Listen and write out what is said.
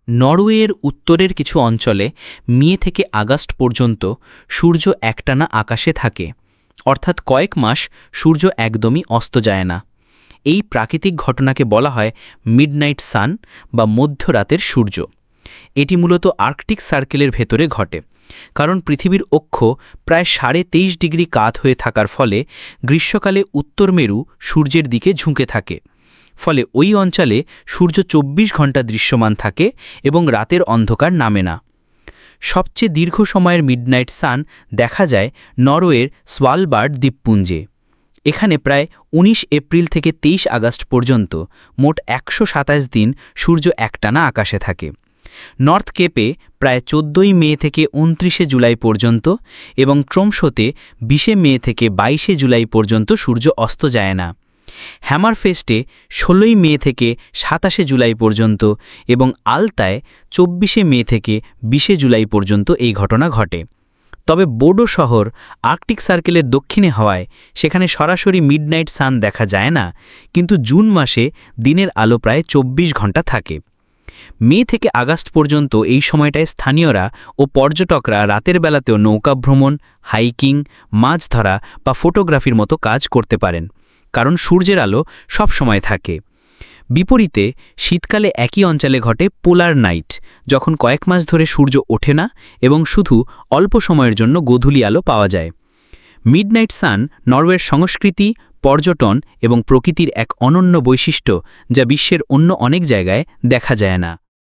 নরওয়ের উত্তরের কিছু অঞ্চলে মে থেকে আগস্ট পর্যন্ত সূর্য একটানা আকাশে থাকে, অর্থাৎ কয়েক মাস সূর্য একদমই অস্ত যায় না। এই প্রাকৃতিক ঘটনাকে বলা হয় মিডনাইট সান বা মধ্যরাতের সূর্য। এটি মূলত আর্কটিক সার্কেলের ভেতরে ঘটে, কারণ পৃথিবীর অক্ষ প্রায় 23.5 ডিগ্রি কাত হয়ে থাকার ফলে গ্রীষ্মকালে উত্তর মেরু সূর্যের দিকে ঝুঁকে থাকে। ফলে ওই অঞ্চলে সূর্য 24 ঘন্টা দৃশ্যমান থাকে এবং রাতের অন্ধকার নামে না। সবচেয়ে দীর্ঘ সময়ের মিডনাইট সান দেখা যায় নরওয়ের সোয়ালবার্ড দ্বীপপুঞ্জে। এখানে প্রায় 19 এপ্রিল থেকে 23 আগস্ট পর্যন্ত মোট 127 দিন সূর্য একটানা আকাশে থাকে। নর্থ কেপে প্রায় 14 মে থেকে 29 জুলাই পর্যন্ত এবং ট্রোমসোতে 20 মে থেকে 22 জুলাই পর্যন্ত সূর্য অস্ত যায় না। হ্যামারফেস্টে 16 মে থেকে 27 জুলাই পর্যন্ত এবং আলতায় 24 মে থেকে 20 জুলাই পর্যন্ত এই ঘটনা ঘটে। তবে বোডো শহর আর্কটিক সার্কেলের দক্ষিণে হওয়ায় সেখানে সরাসরি মিডনাইট সান দেখা যায় না, কিন্তু জুন মাসে দিনের আলো প্রায় 24 ঘন্টা থাকে। মে থেকে আগস্ট পর্যন্ত এই সময়টায় স্থানীয়রা ও পর্যটকরা রাতের বেলাতেও নৌকা ভ্রমণ, হাইকিং, মাছ ধরা বা ফটোগ্রাফির মতো কাজ করতে পারেন, কারণ সূর্যের আলো সব সময় থাকে। বিপরীতে শীতকালে একই অঞ্চলে ঘটে পোলার নাইট, যখন কয়েক মাস ধরে সূর্য ওঠে না এবং শুধু অল্প সময়ের জন্য গোধূলি আলো পাওয়া যায়। মিডনাইট সান নরওয়ের সংস্কৃতি, পর্যটন এবং প্রকৃতির এক অনন্য বৈশিষ্ট্য, যা বিশ্বের অন্য অনেক জায়গায় দেখা যায় না।